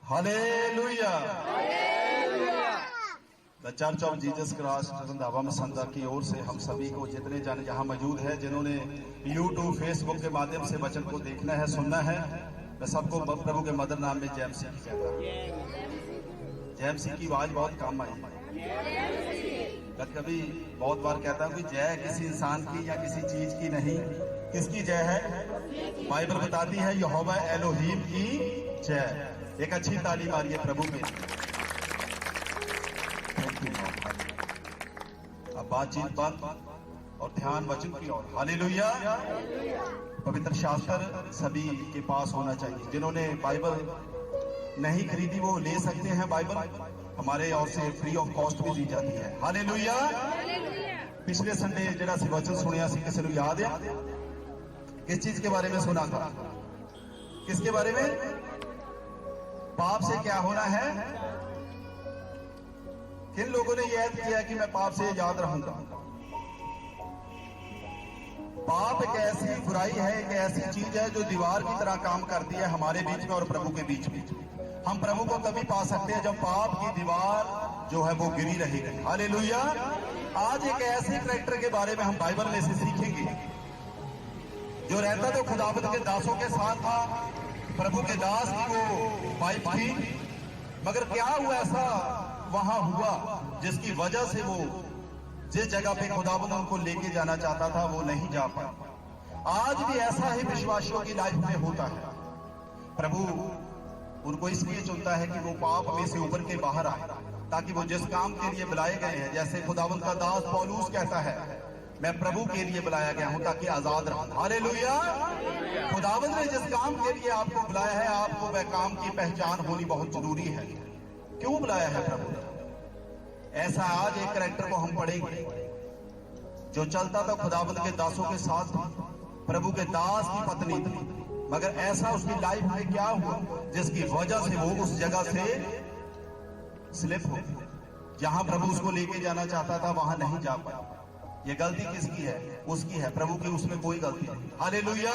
Hallelujah. The church of Jesus Christ Randhawa Masanda की ओर से हम सभी को, जितने जन यहाँ मौजूद है, जिन्होंने यूट्यूब फेसबुक के माध्यम से वचन को देखना है, सुनना है, मैं सबको प्रभु के मदर नाम में जय मसीह कहता हूँ। जय मसीह की आवाज बहुत कम आई। कभी बहुत बार कहता हूँ कि जय किसी इंसान की या किसी चीज की नहीं, किसकी जय है? बाइबल बताती है यहोवा एलोहीम की जय। एक अच्छी ताली मारिए प्रभु में। अब बातचीत बंद और ध्यान वचन की ओर। हालेलुया। पवित्र शास्त्र सभी के पास होना चाहिए। जिन्होंने बाइबल नहीं खरीदी वो ले सकते हैं। बाइबल हमारे ओर से फ्री ऑफ कॉस्ट भी दी जाती है। हालेलुया। पिछले संडे जरा सी वचन सुनिया सी, किसी को याद है? किस चीज के बारे में सुना था? किसके बारे में? पाप से क्या होना है? किन लोगों ने याद किया कि मैं पाप से याद रहूंगा? पाप एक ऐसी बुराई है, एक ऐसी चीज है जो दीवार की तरह काम करती है हमारे बीच में और प्रभु के बीच में। हम प्रभु को तभी पा सकते हैं जब पाप की दीवार जो है वो गिरी रहेगी। हालेलुया। आज एक ऐसे कैरेक्टर के बारे में हम बाइबल में से सीखेंगे जो रहता तो खुदावंद के दासों के साथ था। प्रभु के दास की वो वाइफ थी, मगर क्या हुआ ऐसा वहां हुआ जिसकी वजह से वो जिस जगह पे खुदावंद उनको लेके जाना चाहता था वो नहीं जा पाया। आज भी ऐसा ही विश्वासियों की लाइफ में होता है। प्रभु उनको इसलिए चुनता है कि वो पाप में से उभर के बाहर आए, ताकि वो जिस काम के लिए बुलाए गए हैं, जैसे खुदावंद का दास पौलुस कहता है, मैं प्रभु के लिए बुलाया गया हूं ताकि आजाद रहूं। हालेलुया। खुदावंद ने जिस काम के लिए आपको बुलाया है, आपको वह काम की पहचान होनी बहुत जरूरी है। क्यों बुलाया है प्रभु ने? ऐसा आज एक कैरेक्टर को हम पढ़ेंगे जो चलता था खुदावंद के दासों के साथ, प्रभु के दास की पत्नी थी, मगर ऐसा उसकी लाइफ में क्या हुआ जिसकी वजह से वो उस जगह से स्लिप हो, जहां प्रभु उसको लेके जाना चाहता था वहां नहीं जा पाया। ये गलती किसकी है? उसकी है, प्रभु की उसमें कोई गलती नहीं। हालेलुया।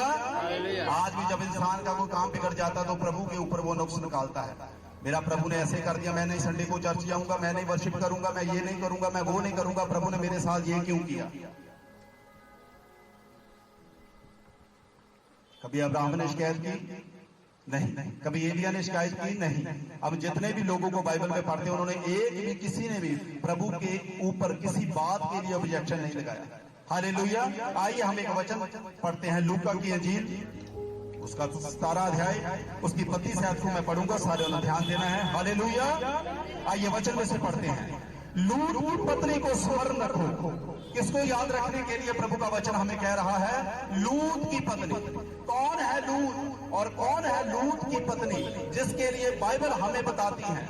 आज भी जब इंसान का कोई काम बिगड़ जाता तो प्रभु के ऊपर वो नुक्स निकालता है। मेरा प्रभु ने ऐसे कर दिया, मैं नहीं संडे को चर्च जाऊंगा, मैं नहीं वर्शिप करूंगा, मैं ये नहीं करूंगा, मैं वो नहीं करूंगा, प्रभु ने मेरे साथ ये क्यों किया? कभी अब्राहम ने शिकायत की? नहीं। कभी एलिया ने शिकायत की? नहीं। अब जितने भी लोगों को बाइबल में पढ़ते हैं उन्होंने एक भी, किसी ने भी प्रभु के ऊपर किसी बात के लिए ऑब्जेक्शन नहीं लगाया। हालेलुया। आइए हम एक वचन पढ़ते हैं, लूका की इंजील उसका 17 अध्याय उसकी 32 आयत को मैं पढ़ूंगा, सारे ने ध्यान देना है। हालेलुया। आइए वचन में से पढ़ते हैं। लूत की पत्नी को स्मरण रखो। किसको याद रखने के लिए प्रभु का वचन हमें कह रहा है? लूत की पत्नी। कौन है लूत और कौन है लूत की पत्नी, जिसके लिए बाइबल हमें बताती है?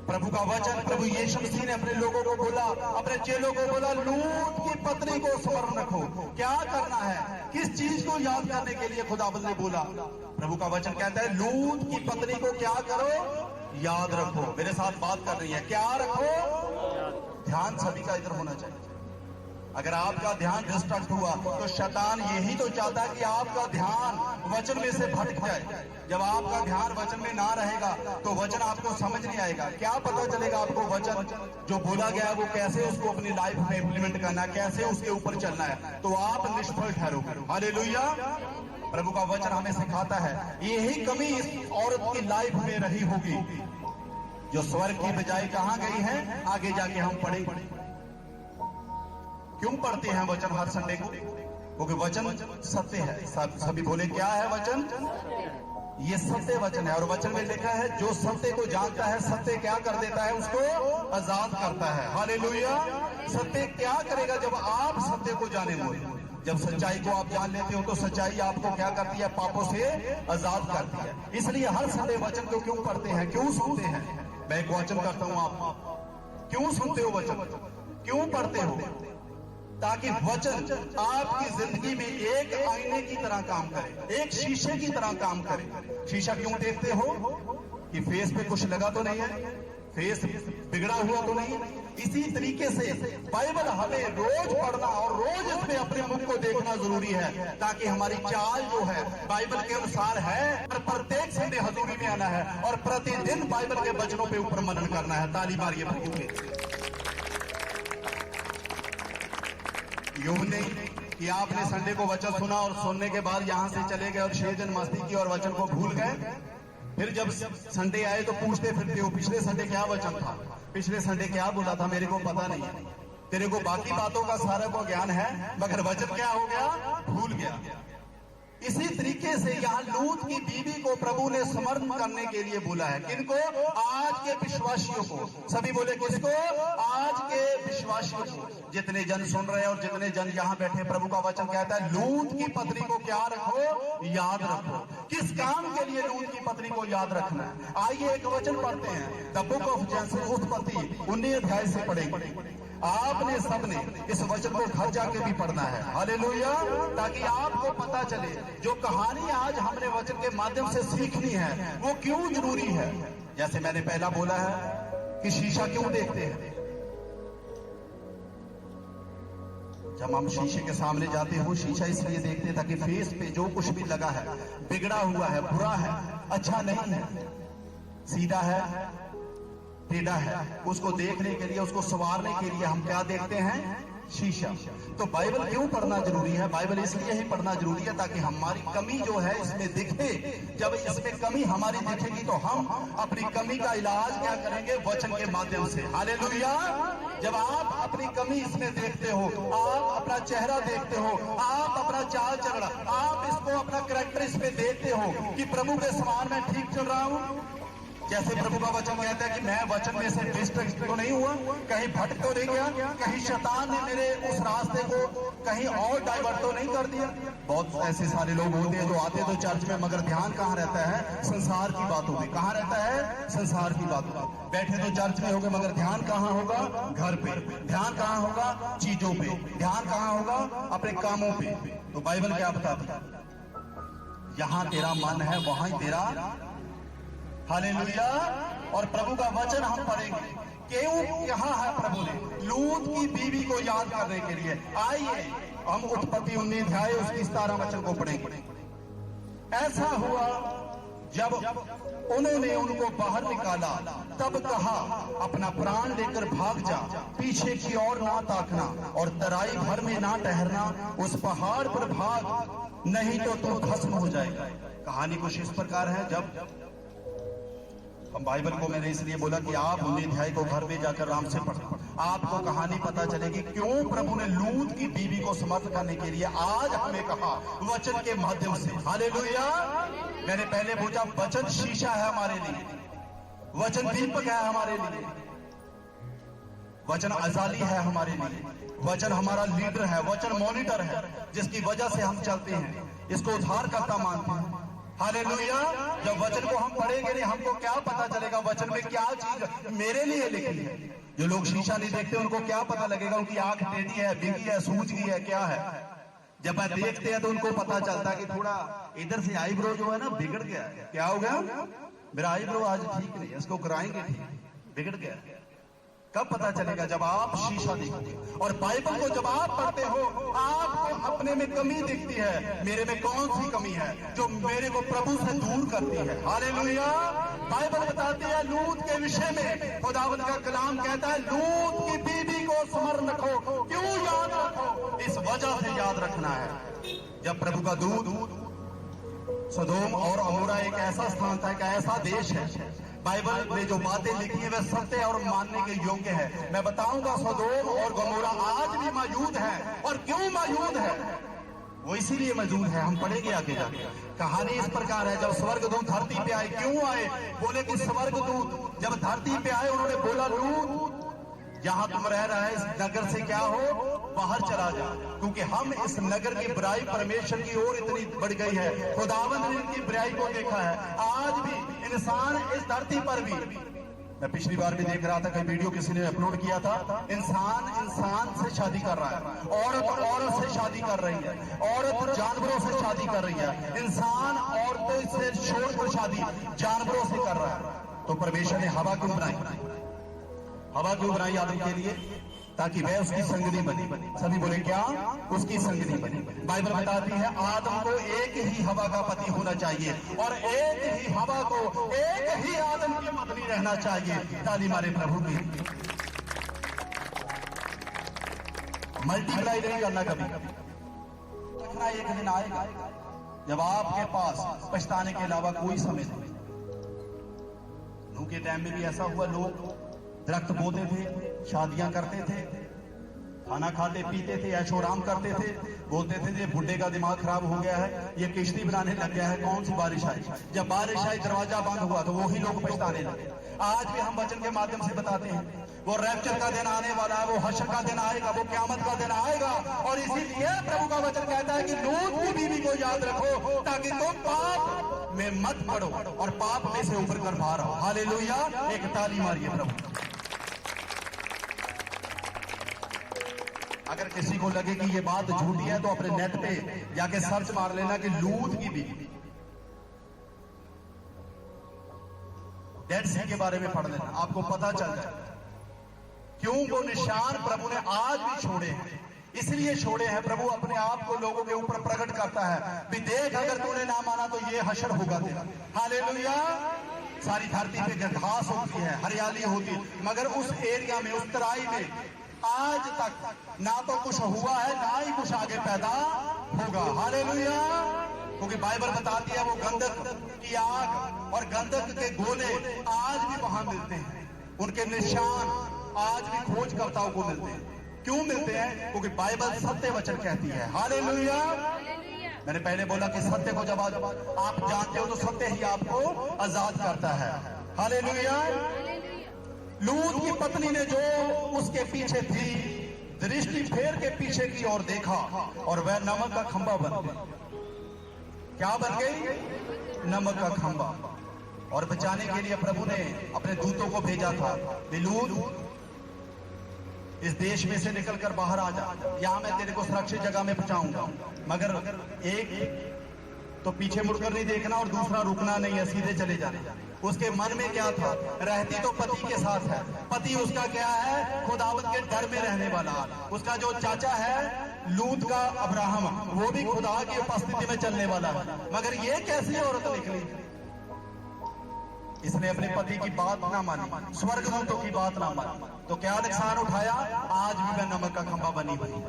प्रभु का वचन, प्रभु यीशु मसीह ने अपने लोगों को बोला, अपने चेलों को बोला, लूत की पत्नी को स्मरण रखो। क्या करना है? किस चीज को याद करने के लिए खुदावंद ने बोला? प्रभु का वचन कहता है लूत की पत्नी को क्या करो? याद रखो। मेरे साथ बात कर रही है, क्या रखो? ध्यान सभी का इधर होना चाहिए। अगर आपका ध्यान डिस्ट्रैक्ट हुआ तो शैतान यही तो चाहता है कि आपका ध्यान वचन में से भटक जाए। जब आपका ध्यान वचन में ना रहेगा तो वचन आपको समझ नहीं आएगा। क्या पता चलेगा आपको वचन जो बोला गया है वो कैसे उसको अपनी लाइफ में इंप्लीमेंट करना है, कैसे उसके ऊपर चलना है? तो आप निष्फल ठहरोगे। हालेलुया। प्रभु का वचन हमें सिखाता है यही कमी इस औरत की लाइफ में रही होगी जो स्वर्ग की बजाय कहां गई है? आगे जाके हम पढ़ेंगे। क्यों पढ़ते हैं वचन हर संडे को? क्योंकि वचन सत्य है। सभी बोले क्या है वचन? ये सत्य वचन है। और वचन में लिखा है जो सत्य को जानता है, सत्य क्या कर देता है? उसको आजाद करता है। हालेलुया। सत्य क्या करेगा जब आप सत्य को जानेंगे? जब सच्चाई को आप जान लेते हो तो सच्चाई आपको क्या करती है? पापों से आजाद करती है। इसलिए हर संडे वचन को क्यों पढ़ते हैं, क्यों सुनते हैं? मैं एक वचन करता हूं, आप क्यों सुनते हो वचन, क्यों पढ़ते हो? ताकि वचन आपकी जिंदगी में एक आईने की तरह काम करे, एक शीशे की तरह काम करे। शीशा क्यों देखते हो? कि फेस पे कुछ लगा तो नहीं है, फेस बिगड़ा हुआ तो नहीं है। इसी तरीके से बाइबल हमें रोज पढ़ना और रोज इसमें अपने मुख को देखना जरूरी है, ताकि हमारी चाल जो है बाइबल के अनुसार है। और प्रत्येक संडे संडे हजूरी में आना है और प्रतिदिन बाइबल के वचनों पे ऊपर मनन करना है। ताली मारिए प्रभु के। यूं नहीं कि आपने संडे को वचन सुना और सुनने के बाद यहां से चले गए और 6 दिन मस्ती की और वचन को भूल गए। फिर जब संडे आए तो पूछते फिरते हो पिछले संडे क्या वचन था, पिछले संडे क्या बोला था, मेरे को पता नहीं है। तेरे को बाकी बातों का सारा को ज्ञान है मगर वचन क्या हो गया, भूल गया। इसी तरीके से यहाँ लूत की बीवी को प्रभु ने स्मरण करने के लिए बोला है। किनको? आज के विश्वासियों को। सभी बोले किसको? आज के विश्वासियों को। जितने जन सुन रहे हैं और जितने जन यहाँ बैठे, प्रभु का वचन कहता है लूत की पत्नी को क्या रखो, याद रखो। किस काम के लिए लूत की पत्नी को याद रखना है? आइए एक वचन पढ़ते हैं, द बुक ऑफ जेनेसिस उत्पत्ति 19 अध्याय से पढ़ेंगे। आपने सबने इस वचन को घर जाके भी पढ़ना है। हालेलुया। ताकि आपको पता चले जो कहानी आज हमने वचन के माध्यम से सीखनी है वो क्यों जरूरी है। जैसे मैंने पहला बोला है कि शीशा क्यों देखते हैं। जब हम शीशे के सामने जाते हो, शीशा इसलिए देखते हैं ताकि फेस पे जो कुछ भी लगा है, बिगड़ा हुआ है, बुरा है, अच्छा नहीं है, सीधा है, टेढ़ा है, उसको देखने के लिए, उसको संवारने के लिए हम क्या देखते हैं? शीशा। तो बाइबल क्यों पढ़ना जरूरी है? बाइबल इसलिए ही पढ़ना जरूरी है ताकि हमारी कमी जो है इसमें दिखे। जब इसमें कमी हमारी दिखेगी तो हम अपनी कमी का इलाज क्या करेंगे? वचन के माध्यम से। हालेलुया। जब आप अपनी कमी इसमें देखते हो, आप अपना चेहरा देखते हो, आप अपना चाल चलना, आप इसको अपना कैरेक्टर इसमें देखते हो कि प्रभु के समान मैं ठीक चल रहा हूं। जैसे प्रभु का वचन कहता है कि मैं वचन में से डिस्ट्रैक्ट तो नहीं हुआ, कहीं भटक तो नहीं गया, कहीं शैतान ने मेरे उस रास्ते को कहीं और डाइवर्ट तो नहीं कर दिया। बहुत ऐसे सारे लोग होते हैं जो आते तो चर्च में मगर ध्यान कहाँ रहता है? संसार की बातों में। कहाँ रहता है? संसार की बातों में। बैठे तो चर्च में होंगे मगर ध्यान कहाँ होगा? घर पे। ध्यान कहाँ होगा? चीजों पे। ध्यान कहाँ होगा? अपने कामों पे। तो बाइबल क्या बताती है? यहां तेरा मन है वहां ही तेरा। हालेलुया। और प्रभु का वचन हम पढ़ेंगे। क्यों यहाँ है प्रभु ने लूत की बीवी को याद करने के लिए। आइए हम उत्पत्ति 19 अध्याय उसकी 17 वचन को पढ़ेंगे। ऐसा हुआ जब उन्होंने उनको बाहर निकाला तब कहा अपना प्राण लेकर भाग जा, पीछे की ओर ना ताकना और तराई भर में ना ठहरना, उस पहाड़ पर भाग नहीं तो तू भस्म हो जाएगा। कहानी कुछ इस प्रकार है। जब हम बाइबल को मैंने इसलिए बोला कि आप 19 अध्याय को घर में जाकर आराम से पढ़ो, आपको कहानी पता चलेगी क्यों प्रभु ने लूत की बीवी को समर्थ करने के लिए आज हमें कहा वचन के माध्यम से। हालेलुया। मैंने पहले पूछा, वचन शीशा है हमारे लिए, वचन दीपक है हमारे लिए, वचन अजाली है हमारे लिए, वचन हमारा लीडर है, वचन मॉनिटर है जिसकी वजह से हम चलते हैं, इसको उद्धारकर्ता मानते हैं। हालेलुया। जब वचन को हम पढ़ेंगे नहीं, हमको क्या पता चलेगा वचन में क्या चीज मेरे लिए लिखी है। जो लोग शीशा नहीं देखते उनको क्या पता लगेगा? उनकी आंख टेढ़ी है, बिगी है, सूझ गई है, क्या है? जब मैं देखते हैं तो उनको पता चलता है कि थोड़ा इधर से आईब्रो जो है ना बिगड़ गया है। क्या हो गया? मेरा आईब्रो आज ठीक नहीं है, इसको कराएंगे ठीक, बिगड़ गया। कब पता चलेगा? जब आप शीशा देखोगे। और बाइबल को जब आप पढ़ते हो आपको अपने में कमी दिखती है। मेरे में कौन सी कमी है जो मेरे को प्रभु से दूर करती है? हालेलुया। बाइबल बताती है लूत के विषय में, खुदावंद का कलाम कहता है लूत की बीवी को स्मरण रखो। क्यों याद रखो? इस वजह से याद रखना है जब प्रभु का दूत सदोम और अमोरा एक ऐसा स्थान था, एक ऐसा देश है, बाइबल में जो बातें लिखी है वे सत्य और मानने के योग्य है। मैं बताऊंगा सदोम और गमोरा आज भी मौजूद है। और क्यों मौजूद है? वो इसीलिए मौजूद है, हम पढ़ेंगे आगे जाके। कहानी इस प्रकार है, जब स्वर्गदूत धरती पे आए, क्यों आए? बोले कि स्वर्गदूत जब धरती पे आए उन्होंने बोला लूत जहां तुम रह रहा है इस नगर से क्या हो, बाहर चला जा, क्योंकि हम इस नगर की बुराई परमेश्वर की ओर इतनी बढ़ गई है। खुदावंद ने इनकी बुराई को देखा है। आज भी इंसान इस धरती पर भी, मैं पिछली बार भी देख रहा था कई वीडियो किसी ने अपलोड किया था, इंसान से शादी कर रहा है, औरत से शादी कर रही है, औरत जानवरों से शादी कर रही है, इंसान औरतों से छोड़कर शादी जानवरों से कर रहा है। तो परमेश्वर ने हवा क्यों बनाई? हवा क्यों बनाई आदम के लिए? ताकि वह उसकी संगनी बने। सभी बोले क्या? उसकी संगनी बने। बाइबल बताती है आदम को एक ही हवा का पति होना चाहिए और एक ही हवा को एक ही आदम की पत्नी रहना चाहिए। ताली मारे प्रभु की। मल्टीप्लाई नहीं करना कभी। देखना एक दिन आएगा जब आपके पास पछताने के अलावा कोई समय नहीं। नूह के टाइम में भी ऐसा हुआ, लोग दरख्त बोते थे, शादियां करते थे, खाना खाते पीते थे, ऐशोराम करते थे, बोलते थे ये बुढ़े का दिमाग खराब हो गया है, ये किश्ती बनाने लग गया है। कौन सी बारिश आई? जब बारिश आई दरवाजा बंद हुआ तो वही लोग पछताने लगे। आज भी हम वचन के माध्यम से बताते हैं वो रैप्चर का दिन आने वाला है, वो हश्र का दिन आएगा, वो क़यामत का दिन आएगा। और इसीलिए प्रभु का वचन कहता है कि लूत की बीवी को याद रखो ताकि तुम पाप में मत पड़ो और पाप में से ऊपर कर बाहर आओ। हालेलुया। एक ताली मारिए प्रभु। अगर किसी को लगे कि ये बात झूठी है तो अपने नेट पे जाके सर्च मार लेना कि लूत की बीवी, डेड सी के बारे में पढ़ लेना, आपको पता चल जाए क्यों वो निशान प्रभु ने आज भी छोड़े हैं। इसलिए छोड़े हैं, प्रभु अपने आप को लोगों के ऊपर प्रकट करता है भी देख अगर तूने ना माना तो ये हश्र होगा तेरा। हालेलुया। सारी धरती पे घास होती है, हरियाली होती है, मगर उस एरिया में, उस तराई में आज तक ना तो कुछ हुआ है ना ही कुछ आगे पैदा होगा। हालेलुया। क्योंकि बाइबल बताती है वो गंधक की आग और गंधक के गोले आज भी वहां मिलते हैं, उनके निशान आज भी खोजकर्ताओं को मिलते हैं। क्यों मिलते हैं? क्योंकि बाइबल सत्य वचन कहती है। हालेलुया। मैंने पहले बोला कि सत्य को जब आप जानते हो तो सत्य ही आपको आजाद करता है। हालेलुया। लूत की पत्नी ने जो उसके पीछे थी, दृष्टि फेर के पीछे की ओर देखा और वह नमक का खंबा बन गई। क्या बन गई? नमक का खंबा। और बचाने के लिए प्रभु ने अपने दूतों को भेजा था, लूत इस देश में से निकलकर बाहर आ जा, यहां मैं तेरे को सुरक्षित जगह में पहुंचाऊंगा। मगर एक तो पीछे मुड़कर नहीं देखना और दूसरा रुकना नहीं है, सीधे चले जाना। उसके मन में क्या था? रहती तो पति के साथ है, पति उसका क्या है? खुदावत के डर में रहने वाला। उसका जो चाचा है लूत का अब्राहम, वो भी खुदा की उपस्थिति में चलने वाला है। मगर ये कैसी औरत निकली? इसने अपने पति की बात ना मानी, स्वर्गदूतों की बात ना मानी, तो क्या नुकसान उठाया? आज भी वह नमक का खंबा बनी बनी।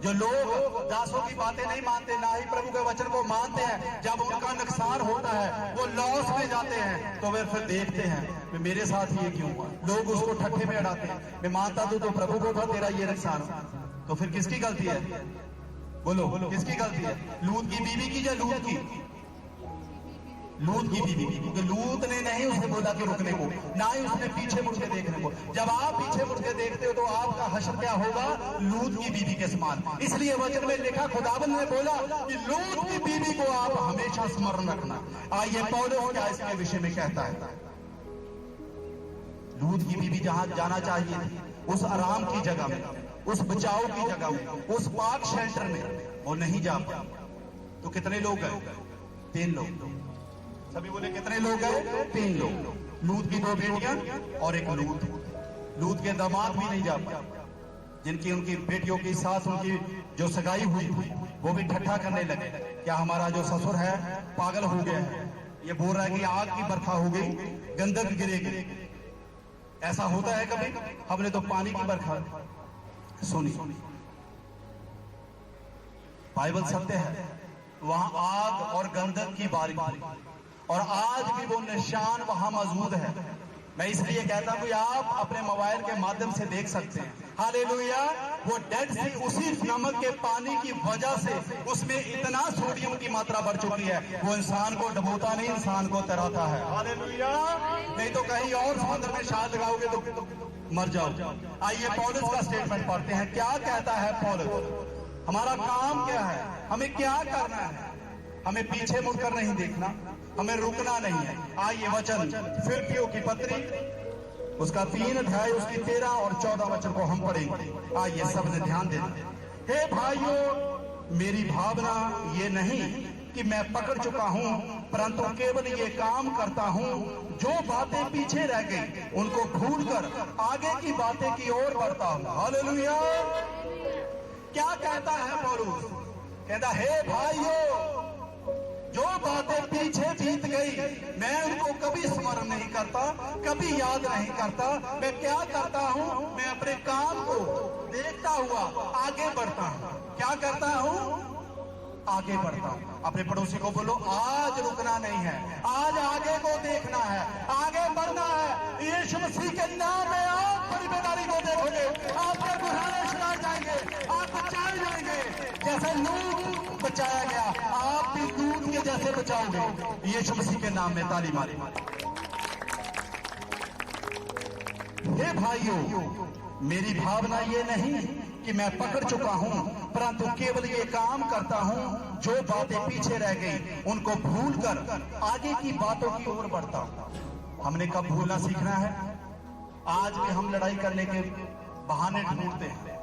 जो लोग दासों की बातें नहीं मानते, ना ही प्रभु के वचन को मानते हैं, जब उनका नुकसान होता है वो लॉस में जाते हैं तो वे फिर देखते हैं मेरे साथ ये क्यों हुआ। लोग उसको ठट्ठे में अड़ाते हैं। मैं मानता तो प्रभु को था तेरा ये नुकसान, तो फिर किसकी गलती है? बोलो किसकी गलती है? लूत की बीवी की या लूत की? लूत की बीवी की। क्योंकि लूत ने नहीं उसे बोला कि रुकने को, ना ही उसने पीछे मुड़ के देखने को। जब आप पीछे मुड़ के देखते हो तो आपका हश्र क्या होगा? लूत की बीवी के समान। इसलिए वचन में लिखा, खुदावंद ने बोला कि लूत की बीवी को आप हमेशा स्मरण रखना। आइए पौलुस क्या इसके विषय में कहता है। लूत की बीवी जहां जाना चाहिए थी, उस आराम की जगह में, उस बचाव की जगह में, उस पाक शेल्टर में, वो नहीं जा पाई। तो कितने लोग गए? 3 लोग। सभी बोले कितने लोग गए? 3 लोग। लूत की 2 बेटियां और एक लूत। लूत के दामाद भी नहीं जा पाए, जिनकी उनकी बेटियों के साथ उनकी जो सगाई हुई थी वो भी ठट्ठा करने लगे। क्या हमारा जो ससुर है पागल हो गया है, ये बोल रहा है कि आग की बरखा हो गई, गंधक गिरेगी। ऐसा होता है कभी? हमने तो पानी की बरखा सुनी। बाइबल सत्य है, वहां आग और गंधक की बारिश, और आज भी वो निशान वहां मौजूद है। मैं इसलिए कहता हूं आप अपने मोबाइल के माध्यम से देख सकते हैं। हालेलुया। वो डेड सी उसी नमक के पानी की वजह से उसमें इतना सोडियम की मात्रा बढ़ चुकी है, वो इंसान को डुबोता नहीं, इंसान को तैराता है। हालेलुया। नहीं तो कहीं और समुद्र में शाल लगाओगे तो मर जाओ। आइए पौलुस का स्टेटमेंट पढ़ते हैं। क्या कहता है पौलुस? हमारा काम क्या है? हमें क्या करना है? हमें पीछे मुड़कर नहीं देखना, हमें रुकना नहीं है। आइए वचन फिलिप्पियों की पत्री, उसका 3 अध्याय, उसकी 13 और 14 वचन को हम पढ़ेंगे। आइए सबने ध्यान देना। हे भाइयों, मेरी भावना ये नहीं कि मैं पकड़ चुका हूं परंतु केवल ये काम करता हूं जो बातें पीछे रह गई उनको भूलकर आगे की बातें की ओर बढ़ता हूं। हालेलुया। क्या कहता है पौलुस? कहता हे भाइयों, जो बातें पीछे बीत गई मैं उनको कभी स्मरण नहीं करता, कभी याद नहीं करता। मैं क्या करता हूं? मैं अपने काम को देखता हुआ आगे बढ़ता हूं। क्या करता हूं? आगे बढ़ता हूं। अपने पड़ोसी को बोलो, आज रुकना नहीं है, आज आगे को देखना है, आगे बढ़ना है। यीशु मसीह के नाम में आप बड़ी बेदारी को देखोगे, आपके बुढ़ाने छुड़ा जाएंगे, आप बचाए जाएंगे। जैसे लूत बचाया गया, आप भी दूध के जैसे बचाओगे। यीशु मसीह के नाम में ताली मारे। हे भाइयों, मेरी भावना ये नहीं कि मैं पकड़ चुका हूं, परंतु केवल ये काम करता हूं जो बातें पीछे रह गई उनको भूलकर आगे की बातों की ओर बढ़ता हूं। हमने कब भूलना सीखना है? आज भी हम लड़ाई करने के बहाने ढूंढते हैं,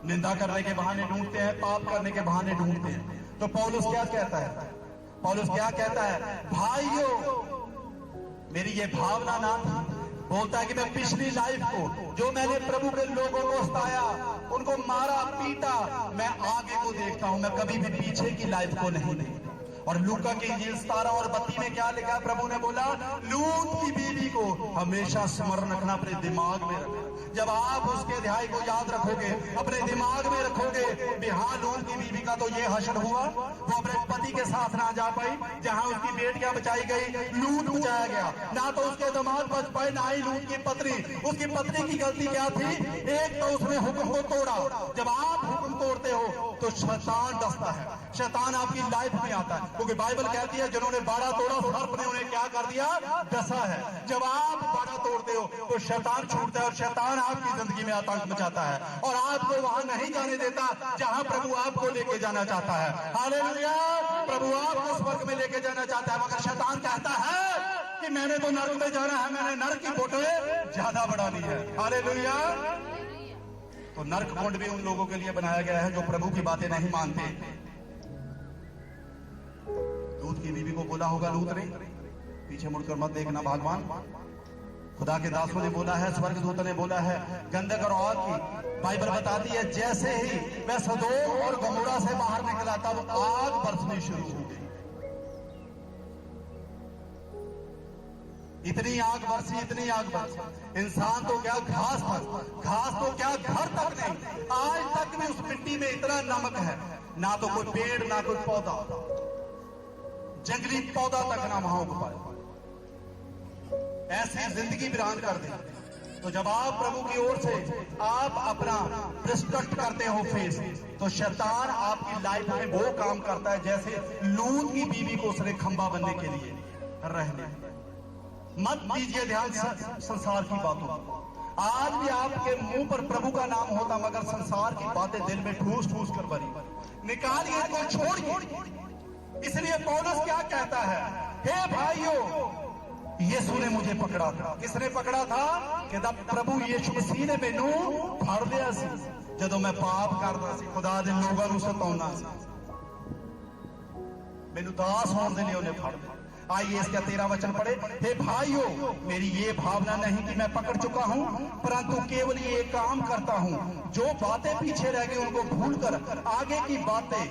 निंदा करने के बहाने ढूंढते हैं, पाप करने के बहाने ढूंढते हैं। तो पौलुस क्या कहता है? पौलुस क्या कहता है? भाइयों, मेरी ये भावना ना थी। बोलता है कि मैं पिछली लाइफ को, जो मैंने प्रभु के लोगों को सताया, उनको मारा पीटा, मैं आगे को देखता हूं, मैं कभी भी पीछे की लाइफ को नहीं देखता। और लूका की इंजील 17 और 32 में क्या लिखा? प्रभु ने बोला लूत की बीवी को हमेशा स्मरण रखना, अपने दिमाग में रखना। जब आप उसके अध्याय को याद रखोगे, अपने दिमाग में रखोगे, हाँ लूत की बीवी का तो ये हश्र हुआ, वो अपने पति के साथ ना जा पाई, जहां उसकी बेटियां बचाई गई, लूत बचाया गया। ना तो उसके दामाद बच पाए, ना ही लूत की पत्नी। उसकी पत्नी की गलती क्या थी? एक तो उसने हुक्म को तोड़ा। जब आप हुक्म तोड़ते हो तो शैतान डसता है, शैतान आपकी लाइफ में आता है, क्योंकि बाइबल कहती है जिन्होंने बाड़ा तोड़ा सर्प ने उन्हें क्या कर दिया? डसा है। जब आप बाड़ा तोड़ते हो तो शैतान छूटता है, और शैतान आपकी जिंदगी में आतंक मचाता है और आपको वहां नहीं जाने देता जहां प्रभु आपको लेके जाना चाहता है। हालेलुया। प्रभु आपको स्वर्ग में लेके जाना चाहता है, मगर शैतान कहता है कि मैंने तो नरक में जाना है, मैंने नरक की बोतल ज्यादा बढ़ा ली है। हालेलुया। तो नरक कुंड भी उन लोगों के लिए बनाया गया है जो प्रभु की बातें नहीं मानते। लूत की बीवी को बोला होगा, लूत ने पीछे मुड़कर मत देखना भगवान। खुदा के दासों ने बोला है, स्वर्गदूत ने बोला है, गंधक और आग की बाइबल बताती है जैसे ही वह सदोम और गमोरा से बाहर निकला तब आग बरसनी शुरू हो गई। इतनी आग बरसी, इतनी आग बरसी, इंसान तो क्या घास तो क्या घर तक नहीं, आज तक भी उस मिट्टी में इतना नमक है, ना तो कोई पेड़ ना कोई पौधा, जंगली पौधा तक ना वहां उग पाए। ऐसी जिंदगी वीरान कर दे। तो जब आप प्रभु की ओर से आप अपना रिस्पेक्ट करते हो फेस, तो शैतान आपकी लाइफ में वो काम करता है जैसे लूत की बीवी को उसने खंबा बनने के लिए रहने। मत दीजिए ध्यान संसार की बातों। आज भी आपके मुंह पर प्रभु का नाम होता, मगर संसार की बातें दिल में ठूस ठूस कर भरी। निकालिए इनको, छोड़िए। इसलिए पौलुस क्या कहता है? हे भाइयों, यीशु ने मुझे पकड़ा था। किसने पकड़ा था? कहता प्रभु यीशु मसीह ने मैनू फड़ लिया सी जदों मैं पाप करदा सी, खुदा दे लोगां नूं सताउंदा सी, मैनू दास होने दे लिए उन्हें फड़ लिया। आइए इसका 13 वचन पढ़े। हे भाइयों, मेरी ये भावना नहीं कि मैं पकड़ चुका हूं, परंतु केवल ये काम करता हूं जो बातें पीछे रह गई उनको भूलकर आगे की बातें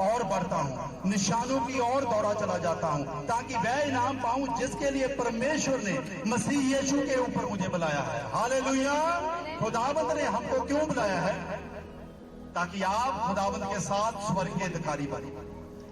और बढ़ता हूं, निशानों की ओर दौड़ा चला जाता हूं, ताकि वह इनाम पाऊं जिसके लिए परमेश्वर ने मसीह यीशु के ऊपर मुझे बुलाया है। हालेलुया। खुदावंद ने हमको क्यों बुलाया है? ताकि आप खुदावंद के साथ स्वर्ग के अधिकारी बने।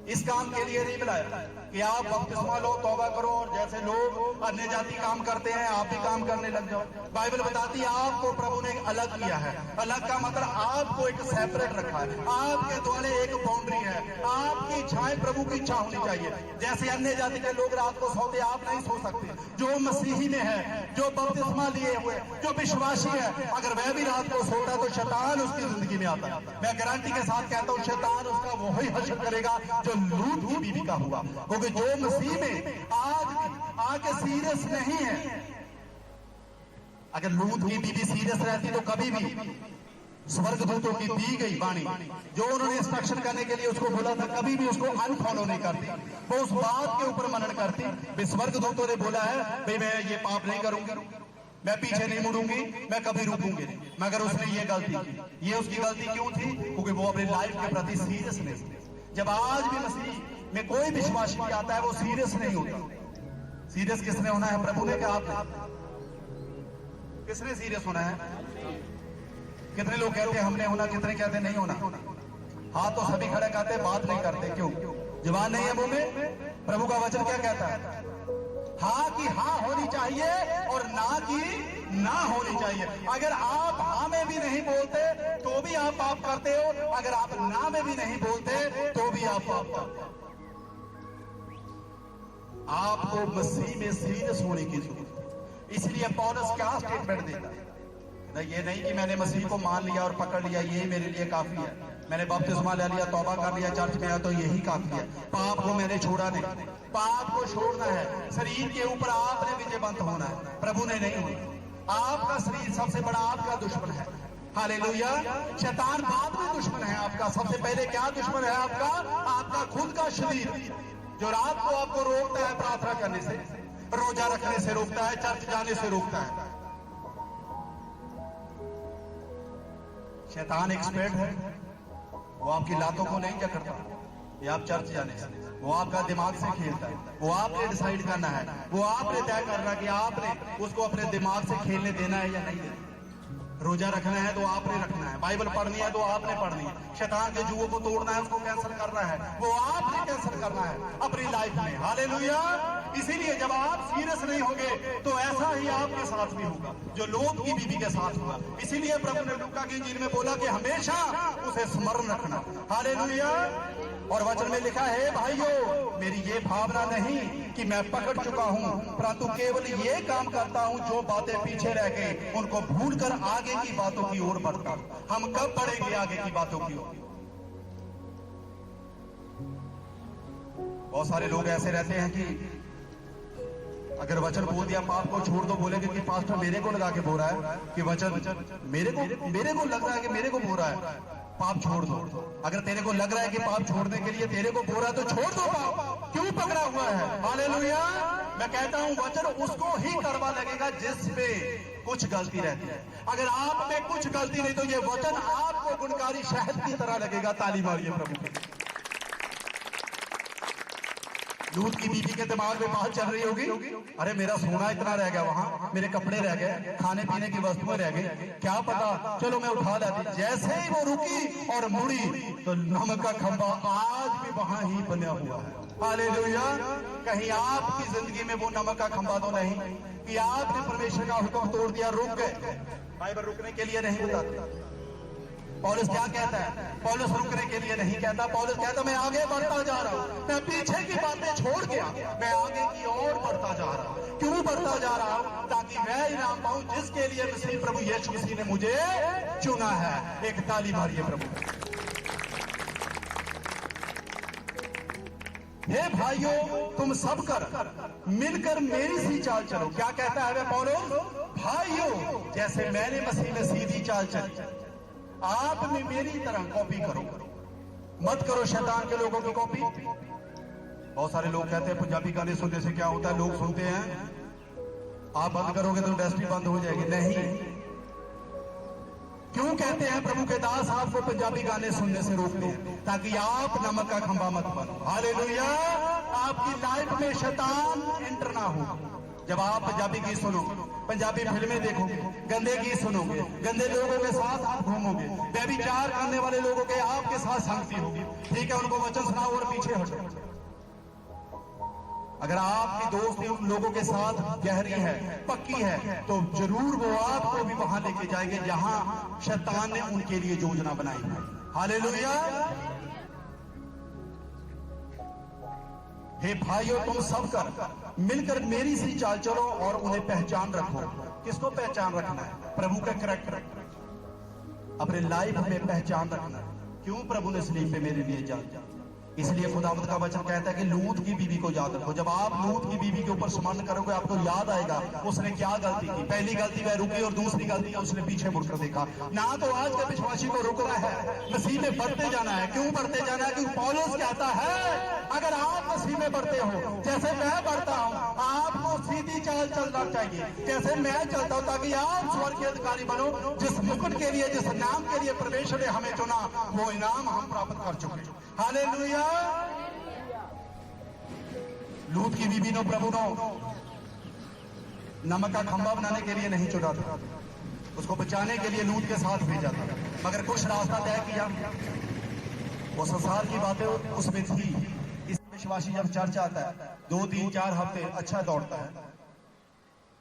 इस काम के लिए नहीं बुलाया कि आप बपतिस्मा लो, तौबा करो, और जैसे लोग अन्य जाति काम करते हैं आप भी काम करने लग जाओ। बाइबल बताती है आपको प्रभु ने अलग किया है। अलग का मतलब आपको एक सेपरेट रखा है, आपके द्वारे एक बाउंड्री है, आपकी इच्छाएं प्रभु की इच्छा होनी चाहिए। जैसे अन्य जाति के लोग रात को सोते, आप नहीं सो सकते। जो मसीही में है, जो बपतिस्मा लिए हुए, जो विश्वासी है, अगर वह भी रात को सोता है तो शैतान उसकी जिंदगी में आता है। मैं गारंटी के साथ कहता हूं, शैतान उसका वही हश्र करेगा जो लूत की बीवी का हुआ, क्योंकि जो मसीह में आज आके सीरियस नहीं है। अगर लूत की बीवी सीरियस रहती तो कभी भी स्वर्गदूतों की दी गई वाणी जो उन्होंने इंस्ट्रक्शन करने के लिए उसको बोला था, कभी भी उसको अनफॉलो नहीं करती, वो उस बात के ऊपर मनन करती। वे स्वर्गदूतों ने बोला है भाई मैं ये पाप नहीं करूंगी, मैं पीछे नहीं मुड़ूंगी, मैं कभी रुकूंगी नहीं, मगर उसने ये गलती की। ये उसकी गलती क्यों थी? क्योंकि वो अपनी लाइफ के प्रति सीरियस नहीं। जब आज भी मसीह में कोई विश्वासी आता है वो सीरियस नहीं होता। सीरियस किसने होना है? प्रभु ने क्या आपने? किसने सीरियस होना है? कितने लोग कहते हैं हमने होना, कितने कहते हैं नहीं होना? हाँ तो सभी खड़े कहते हैं, बात नहीं करते। क्यों? जवान नहीं है मुंह में? प्रभु का वचन क्या कहता है? हाँ की हाँ होनी चाहिए और ना की ना होनी चाहिए। अगर आप हाँ में भी नहीं बोलते तो भी आप पाप करते हो, अगर आप ना में भी नहीं बोलते तो भी आप पाप करते हो। आपको मसीह में सीरियस होने की जरूरत है। इसलिए पौलुस क्या स्टेटमेंट देता है? ये नहीं कि मैंने मसीह को मान लिया और पकड़ लिया यही मेरे लिए काफी है, मैंने बपतिस्मा ले लिया, तौबा कर लिया, चर्च में आया तो यही काफी है। पाप को मैंने छोड़ा नहीं, पाप को छोड़ना है। शरीर के ऊपर आपने विजयवंत होना है, प्रभु ने नहीं होना। आपका शरीर सबसे बड़ा आपका दुश्मन है। हालेलुया। शैतान बाद में दुश्मन है आपका। सबसे पहले क्या दुश्मन है आपका? आपका खुद का शरीर, जो रात को आपको रोकता है प्रार्थना करने से, रोजा रखने से रोकता है, चर्च जाने से रोकता है। शैतान एक्सपर्ट है, वो आपकी लातों को नहीं जकड़ता या आप चर्च जाने से, वो आपका दिमाग से खेलता है। वो आपने डिसाइड करना है, वो आपने तय करना कि आपने उसको अपने दिमाग से खेलने देना है या नहीं देना। रोजा रखना है तो आपने रखना है, बाइबल पढ़नी है तो आपने पढ़नी है, शैतान के जुओं को तोड़ना है, उसको कैंसिल करना है, वो आपने कैंसिल करना है अपनी लाइफ में। हालेलुया। इसीलिए जब आप सीरियस नहीं होंगे तो ऐसा ही आपके साथ भी होगा जो लोट की बीवी के साथ हुआ। इसीलिए प्रभु ने लूका की इंजील में बोला कि हमेशा उसे स्मरण रखना। हालेलुया। और वचन में लिखा है, भाइयों मेरी ये भावना नहीं कि मैं पकड़ चुका हूं, परंतु केवल ये काम करता हूं जो बातें पीछे रह गई उनको भूलकर आगे की बातों की ओर बढ़ता हूं। हम कब बढ़ेंगे आगे की बातों की ओर? बहुत सारे लोग ऐसे रहते हैं कि अगर वचन बोल दिया पाप को छोड़ दो, बोलेंगे कि पास्टर मेरे को लगा के बोल रहा है कि वचन मेरे को लग रहा है कि मेरे को बोल रहा है पाप छोड़ दो। अगर तेरे को लग रहा है कि पाप छोड़ने के लिए तेरे को बोल रहा है तो छोड़ दो पाप, क्यों पकड़ा हुआ है? हालेलुया। मैं कहता हूं वचन उसको ही कड़वा लगेगा जिसपे कुछ गलती रहती है। अगर आप में कुछ गलती नहीं तो ये वचन आपको गुणकारी शहद की तरह लगेगा। ताली मारिए प्रभु की। लूत की बीवी के दिमाग में बात चल रही होगी, अरे मेरा सोना इतना रह गया, वहां मेरे कपड़े रह गए, खाने पीने की वस्तुएं रह गई, क्या पता, चलो मैं उठा लाती। जैसे ही वो रुकी और मुड़ी तो नमक का खंभा आज भी वहां ही बना हुआ है। हालेलुया। कहीं आपकी जिंदगी में वो नमक का खंभा तो नहीं कि आपने परमेश्वर का हुक्म तोड़ दिया, रुक गए। बाइबल रुकने के लिए नहीं बताती। पौलुस क्या कहता है? पौलुस रुकने के लिए नहीं कहता। पौलुस कहता मैं आगे बढ़ता जा रहा हूं, मैं पीछे की बातें छोड़ के मैं आगे की ओर बढ़ता जा रहा हूं। क्यों बढ़ता जा रहा हूं? ताकि मैं इनाम पाऊं जिसके लिए मसीह प्रभु यीशु मसीह ने मुझे चुना है। एक ताली मारिए प्रभु। हे भाइयों तुम सब कर मिलकर मेरी सी चाल चलो। क्या कहता है पौलुस? भाइयों जैसे मैंने मसीह में सीधी चाल चली, आप भी मेरी तरह कॉपी करो। मत करो शैतान के लोगों की कॉपी। बहुत सारे लोग कहते हैं पंजाबी गाने सुनने से क्या होता है, लोग सुनते हैं, आप बंद करोगे तो इंडस्ट्री बंद हो जाएगी। नहीं। क्यों कहते हैं प्रभु के दास आपको पंजाबी गाने सुनने से रोकते हैं? ताकि आप नमक का खंभा मत बनो। हालेलुया। आपकी लाइफ में शैतान एंटर ना हो। जब आप पंजाबी गीत सुनोगे, पंजाबी फिल्में देखोगे, गंदे गीत सुनोगे, गंदे लोगों के साथ आप घूमोगे, व्यभिचार करने वाले लोगों के आपके साथ संगति होगी, ठीक है, उनको वचन सुनाओ और पीछे हटो। अगर आपकी दोस्ती उन लोगों के साथ गहरी है, पक्की है, तो जरूर वो आपको भी वहां लेके जाएंगे जहां शैतान ने उनके लिए योजना बनाई है। हालेलुया। हे भाइयों तुम सब कर मिलकर मेरी सी चाल चलो और उन्हें पहचान रखो। किसको पहचान रखना है? प्रभु का करैक्टर अपने लाइफ में पहचान रखना है। क्यों प्रभु ने स्लीप पे मेरे लिए जान? इसलिए खुदावंद का वचन कहता है कि लूत की बीवी को याद रखो। जब आप लूत की बीवी के ऊपर स्मरण करोगे आपको याद आएगा उसने क्या गलती की। पहली गलती वह रुकी और दूसरी गलती उसने पीछे मुड़कर देखा। ना तो आज के विश्वासी को रुकना है, मसीह में बढ़ते जाना है। क्यों बढ़ते जाना है? क्योंकि पौलुस कहता है अगर आप मसीह में बढ़ते हो जैसे मैं बढ़ता हूं, आपको सीधी चाल चलना चाहिए जैसे मैं चलता हूं, ताकि आप स्वर्ग के अधिकारी बनो। जिस मुकुट के लिए, जिस नाम के लिए परमेश्वर ने हमें चुना, वो इनाम हम प्राप्त कर चुके। हालेलुया। लूत की बीवी ने प्रभु ने नमक का खंभा बनाने के लिए नहीं चुना था, उसको बचाने के लिए लूत के साथ भेजा था। मगर कुछ रास्ता तय किया, वो संसार की बातें उसमें थी। इस विश्वासी जब चर्च आता है 2, 3, 4 हफ्ते अच्छा दौड़ता है,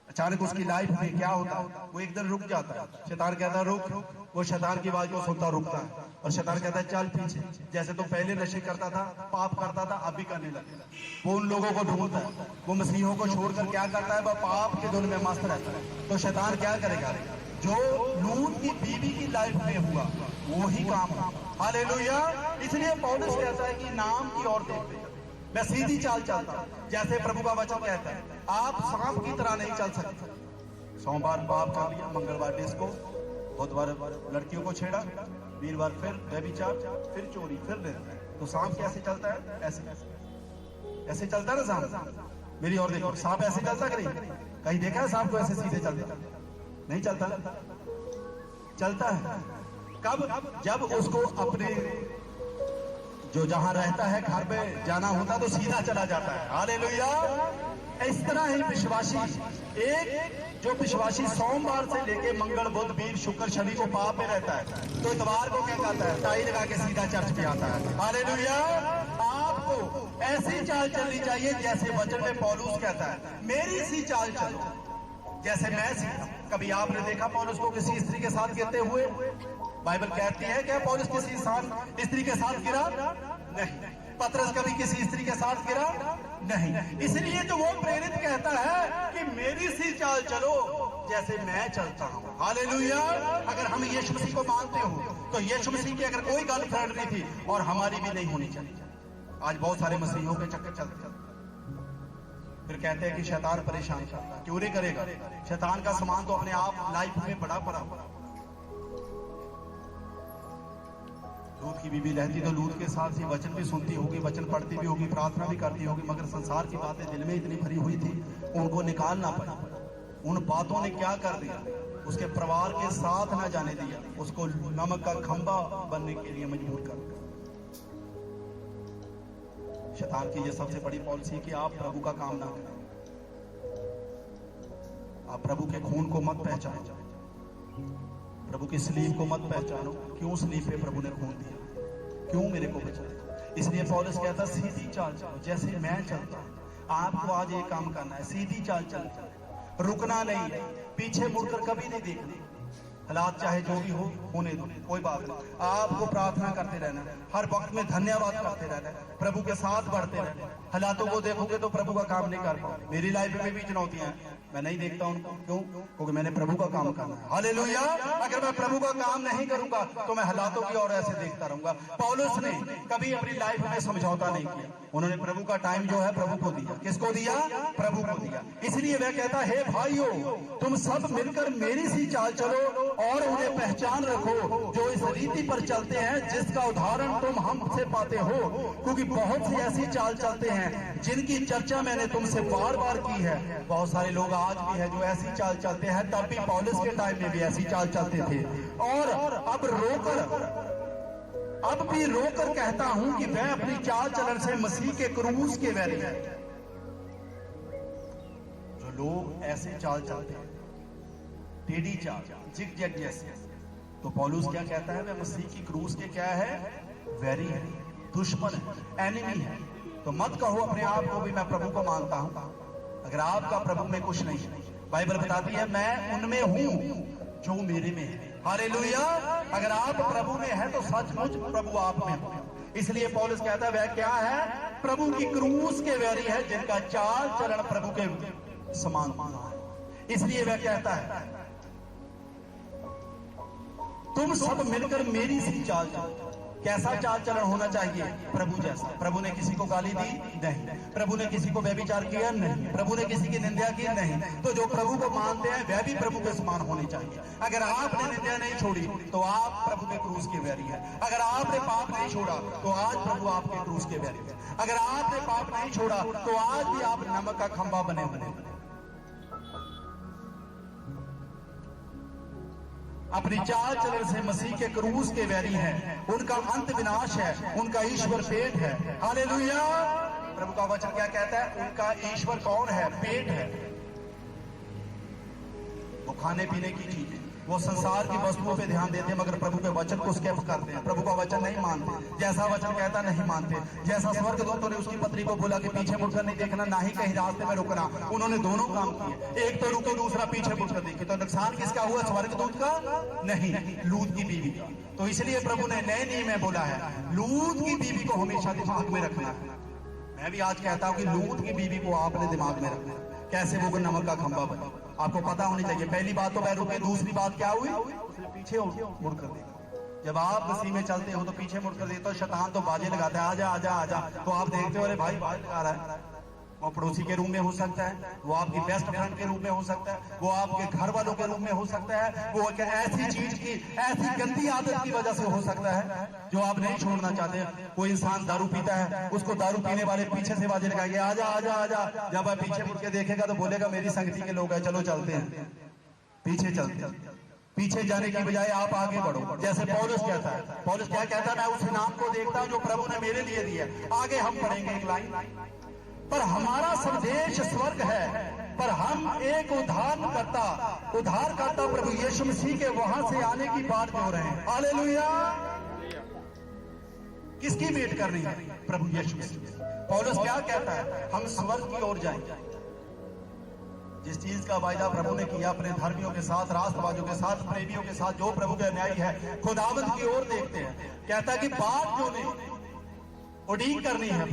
अचानक उसकी लाइफ में क्या होता है? वो एक दिन रुक जाता है। शैतान कहता है रुक, वो शैतान की आवाज को सुनता रुकता है और शैतान कहता है चल पीछे। जैसे तो पहले नशे करता था, पाप करता था, अब भी करने लगा। वो उन लोगों को ढूंढता है, वो मसीहों को छोड़कर क्या करता है? वह पाप के धुन में मस्त रहता है। तो शैतान क्या करेगा? जो लूत की बीवी की लाइफ में हुआ वो ही काम हुआ। हालेलुया। इसलिए पौलुस कहता है कि नाम की ओर देखते मैं सीधी चाल चलता हूं, जैसे प्रभु का वचन कहता है। आप सांप की तरह नहीं चल सकते। सोमवार पाप कर लिया, मंगलवार डिस्को, बुधवार लड़कियों को छेड़ा, वीरवार फिर व्यभिचार, फिर चोरी, फिर लेना। तो सांप कैसे चलता है? ऐसे ऐसे चलता है ना सांप। मेरी और देखो, सांप ऐसे चलता कि नहीं? कहीं देखा है सांप को ऐसे सीधे चलता? नहीं चलता। चलता है कब? जब उसको अपने जो जहां रहता है घर में जाना होता तो सीधा चला जाता है। हालेलुया। इस तरह ही विश्वासी, एक जो विश्वासी सोमवार से लेके मंगल, बुध, वीर, शुक्र, शनि को पाप में रहता है, तो इतवार को क्या करता है? टाई लगा के सीधा चर्च पे आता है। हालेलुया। आपको ऐसी चाल चलनी चाहिए जैसे वचन में पौलुस कहता है मेरी सी चाल चलो जैसे मैं सीखा। कभी आपने देखा पौलुस को किसी स्त्री के साथ गिरते हुए? बाइबल कहती है क्या पौलुस किसी स्त्री के साथ गिरा? नहीं। पतरस कभी किसी स्त्री के साथ गिरा? नहीं। इसलिए तो वो प्रेरित कहता है कि मेरी सी चाल चलो जैसे मैं चलता हूं। हालेलुया। अगर हम यीशु मसीह को मानते हो तो यीशु मसीह की अगर कोई गर्लफ्रेंड नहीं थी और हमारी भी नहीं होनी चाहिए। आज बहुत सारे मसीहों के चक्कर चलते फिर कहते हैं कि शैतान परेशान करता है। क्यों नहीं करेगा? शैतान का सामान तो अपने आप लाइफ में बड़ा पड़ा हुआ। लूत की बीवी रहती तो लूत के साथ ही वचन भी सुनती होगी, वचन पढ़ती भी होगी, प्रार्थना भी करती होगी, मगर संसार की बातें दिल में इतनी भरी हुई थी उनको निकाल ना पाई। उन बातों ने क्या कर दिया? उसके परिवार के साथ ना जाने दिया, उसको नमक का खंभा बनने के लिए मजबूर कर दिया। शैतान की यह सबसे बड़ी पॉलिसी है कि आप प्रभु का काम ना करें, आप प्रभु के खून को मत पहचानो, प्रभु की सलीब को मत पहचानो। क्यों सलीब पे प्रभु ने खून दिया? क्यों मेरे को बचाया? इसलिए पौलुस कहता सीधी चाल चलो जैसे मैं चलता हूं। आपको आज ये काम करना है, सीधी चाल चलना, रुकना नहीं, पीछे मुड़कर कभी नहीं देखना। हालात चाहे जो भी हो होने दो, कोई बात नहीं। आपको प्रार्थना करते रहना, हर वक्त में धन्यवाद करते रहना, प्रभु के साथ बढ़ते रहना। हालातों को देखोगे तो प्रभु का काम नहीं कर पाओगे। मेरी लाइफ में भी चुनौतियां हैं, मैं नहीं देखता उनको। क्यों? क्योंकि मैंने प्रभु का काम करना है। हालेलुया। अगर मैं प्रभु का काम नहीं करूंगा तो मैं हालातों की ओर ऐसे देखता रहूंगा। पौलुस ने कभी अपनी लाइफ में समझौता नहीं किया। उन्होंने प्रभु का टाइम जो है प्रभु को दिया। किसको दिया? प्रभु को दिया। इसलिए वह कहता है भाइयों तुम सब मिलकर मेरी सी चाल चलो और उन्हें पहचान रखो जो इस रीति पर चलते हैं जिसका उदाहरण तुम हमसे पाते हो, क्योंकि बहुत सी ऐसी चाल चलते हैं जिनकी चर्चा मैंने तुमसे बार बार की है। बहुत सारे लोग आज भी है जो ऐसी चाल चलते हैं, तब भी पौलुस के टाइम में भी ऐसी चाल चलते थे। और अब भी रोकर कहता हूं कि वह अपनी चाल चलन से मसीह के क्रूस के वैरी है। जो लोग ऐसे चाल चलते हैं, टेढ़ी चाल, जिग जैग जैसे, तो पौलुस क्या कहता है? वह मसीह की क्रूस के क्या है? वैरी है, दुश्मन है, एनिमी है। तो मत कहो अपने आप को भी मैं प्रभु को मानता हूं अगर आपका प्रभु में कुछ नहीं है। बाइबल बताती है मैं उनमें हूं जो मेरे में है। हालेलुया। अगर आप प्रभु में है तो सचमुच प्रभु आप में है। इसलिए पौलुस कहता है वह क्या है? प्रभु की क्रूस के वैरी है जिनका चाल चलन प्रभु के समान है। इसलिए वह कहता है तुम सब मिलकर मेरी सी चाल चलो कैसा चाल चलन होना चाहिए? प्रभु जैसा। प्रभु ने किसी को गाली दी? नहीं। प्रभु ने किसी को व्यभिचार किया? नहीं। प्रभु ने किसी की निंदा की? नहीं। तो जो प्रभु को मानते हैं वह भी प्रभु के समान होने चाहिए। अगर आपने निंदा नहीं छोड़ी तो आप प्रभु के क्रूस के बैरी है। अगर आपने पाप नहीं छोड़ा तो आज प्रभु आपके क्रूस के बैरी है। अगर आपने पाप नहीं छोड़ा तो आज भी आप नमक का खंभा बने बने। अपनी चाल चलन से मसीह के क्रूस के बैरी हैं। उनका अंत विनाश है, उनका ईश्वर पेट है। हालेलुया। प्रभु का वचन क्या कहता है? उनका ईश्वर कौन है? पेट है। वो खाने पीने की चीज है, वो संसार की वस्तुओं पे ध्यान देते हैं, मगर प्रभु के वचन को स्किप करते हैं। प्रभु का वचन नहीं मानते, जैसा वचन कहता नहीं मानते। जैसा स्वर्गदूतों ने उसकी पत्नी को बोला कि पीछे मुड़कर नहीं देखना, ना ही कहीं रास्ते में रुकना, उन्होंने दोनों काम किए। एक तो रुके, दूसरा पीछे मुड़कर देखे। तो नुकसान किसका हुआ? स्वर्गदूत का नहीं, लूत की बीवी का। तो इसलिए प्रभु ने नए नियम में बोला है लूत की बीवी को हमेशा दिमाग में रखना है। मैं भी आज कहता हूं कि लूत की बीवी को आपने दिमाग में रखना है। कैसे वो नमक का खंभा बना, आपको पता होनी चाहिए। पहली बात तो वह रुके, दूसरी बात क्या हुई? उसने पीछे मुड़कर देखा। जब आप मसीह में चलते हो तो पीछे मुड़कर देखते हो, शैतान तो बाजे लगाता है, आजा आजा आजा। तो आप देखते हो अरे भाई बाज लगा रहा है। वो पड़ोसी के रूम में हो सकता है, वो आपकी बेस्ट फ्रेंड के रूप में हो सकता है, वो आपके घर वालों के रूप में हो सकता है, वो एक ऐसी चीज की, ऐसी गंदी आदत की वजह से हो सकता है जो आप नहीं छोड़ना चाहते। कोई इंसान दारू पीता है, उसको दारू पीने वाले पीछे से बाजे लगाएंगे, आजा आजा आजा। जब आप पीछे मुड़ के देखेगा तो बोलेगा मेरी संगति के लोग हैं, चलो चलते हैं। पीछे चलते हैं। पीछे जाने की बजाय आप आगे बढ़ो। जैसे पौलुस कहता है, पौलुस क्या कहता है? मैं उस नाम को देखता हूं जो प्रभु ने मेरे लिए दिया। आगे हम पढ़ेंगे एक लाइन, पर हमारा संदेश स्वर्ग है, पर हम एक उद्धारकर्ता प्रभु यीशु मसीह के वहां से आने की बात जो रहे हैं। हालेलुया। किसकी वेट करनी है? प्रभु यीशु मसीह। पौलुस क्या कहता है? हम स्वर्ग की ओर जाएंगे। जिस चीज का वायदा प्रभु ने किया अपने धर्मियों के साथ, राष्ट्रवादियों के साथ, प्रेमियों के साथ, जो प्रभु के न्यायी है, खुदावंद की ओर देखते हैं। कहता है कि बात जो नहीं उड़ीक करनी है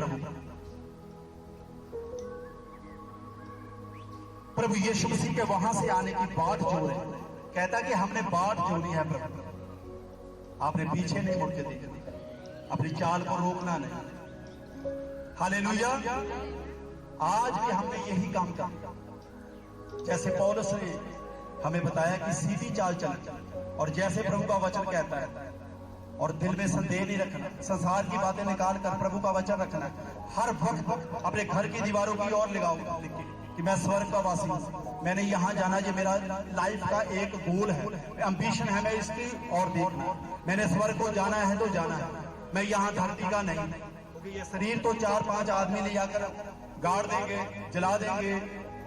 प्रभु यीशु मसीह के वहां से आने की बात जो है। कहता कि हमने बात जोनी है प्रभु। आपने पीछे नहीं मुड़ के देखना, अपनी चाल को रोकना नहीं। हालेलुया। आज भी हमने यही काम किया। जैसे पौलुस ने हमें बताया कि सीधी चाल चलना, और जैसे प्रभु का वचन कहता है, और दिल में संदेह नहीं रखना, संसार की बातें निकाल कर प्रभु का वचन रखना। हर वक्त अपने घर की दीवारों की ओर लगाओ कि मैं स्वर्ग का वासी हूं, मैंने यहाँ जाना, ये मेरा लाइफ का एक गोल है, एम्बिशन है, मैं इसकी और देखना। मैंने स्वर्ग को जाना है तो जाना है, मैं यहाँ धरती का नहीं। क्योंकि ये शरीर तो 4-5 आदमी ले जाकर गाड़ देंगे, जला देंगे,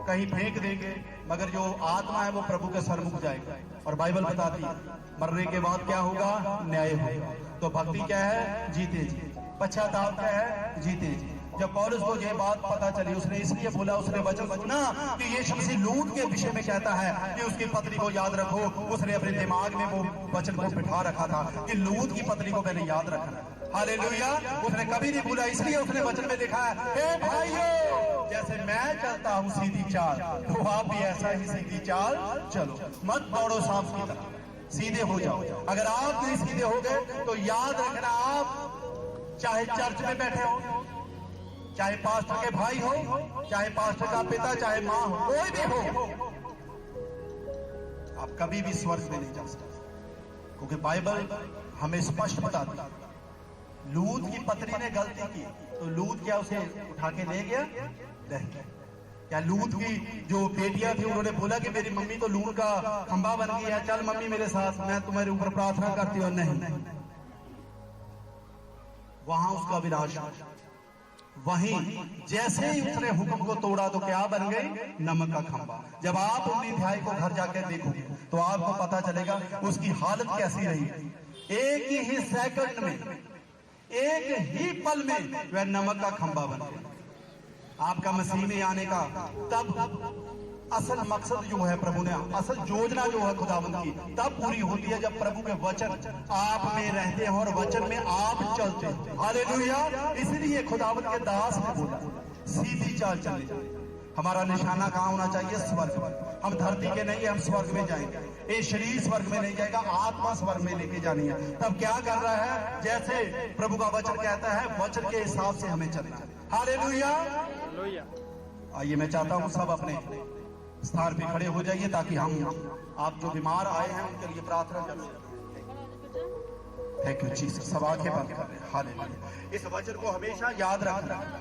कहीं फेंक देंगे, मगर जो आत्मा है वो प्रभु के सरमुख जाएगा। और बाइबल बताती है मरने के बाद क्या होगा? न्याय होगा। तो भक्ति क्या है? जीते जी। पश्चाताप क्या है? जीते जी। जब पौलुस को ये बात पता चली, उसने इसलिए बोला, उसने वचन बचना कि यीशु मसीह लूत के विषय में कहता है कि उसकी पत्नी को याद रखो। उसने अपने दिमाग में वो वचन को बिठा रखा था कि लूत की पत्नी को मैंने याद रखना। हालेलुया। उसने कभी नहीं भूला, इसलिए उसने वचन में लिखा है, हे भाइयों, जैसे मैं चलता हूँ सीधी चाल, तो आप भी ऐसा ही सीधी चाल चलो। मत दौड़ो सांप की तरह, सीधे हो जाओ। अगर आप नहीं सीधे हो गए तो याद रखना, आप चाहे चर्च में बैठे हो, चाहे पास्टर के भाई हो, चाहे पास्टर का पिता, चाहे माँ हो, कोई भी हो, आप कभी भी स्वर्ग में नहीं जा सकते। क्योंकि बाइबल हमें स्पष्ट बताती है लूत की पत्नी ने गलती की, तो लूत क्या उसे उठा के ले गया? नहीं। क्या लूत की जो बेटियां थी उन्होंने बोला कि मेरी मम्मी तो लूत का खंभा बन गई है, चल मम्मी मेरे साथ, मैं तुम्हारे ऊपर प्रार्थना करती हूँ? नहीं। वहां उसका विनाश। वहीं जैसे ही उसने हुक्म को तोड़ा तो क्या बन गई? नमक का खंभा। जब आप 19 अध्याय को घर जाकर देखोगे तो आपको पता चलेगा उसकी हालत कैसी रही। एक ही सेकंड में, एक ही पल में वह नमक का खंभा बन गया। आपका मसीह में आने का तब असल मकसद जो है, प्रभु ने असल योजना जो है खुदावंद की, तब पूरी होती है जब प्रभु के वचन आप में रहते हैं और वचन में आप चलते हैं। हालेलुया। इसलिए खुदावंद के दास ने बोला सीधी चाल चले। हमारा निशाना कहाँ होना चाहिए? स्वर्ग में। हम धरती के नहीं, हम स्वर्ग में जाएंगे। ये शरीर स्वर्ग में नहीं जाएगा, आत्मा स्वर्ग में लेके जानी है। तब क्या कर रहा है? जैसे प्रभु का वचन कहता है, वचन के हिसाब से हमें चलना है। हालेलुया। आइए, मैं चाहता हूं सब अपने स्थान पे खड़े हो जाइए ताकि हम आप जो बीमार आए हैं उनके लिए प्रार्थना कर सकें। Thank you Jesus. सब आंखें बंद कर रहे हैं। हालेलुया। इस वचन को हमेशा याद रखना।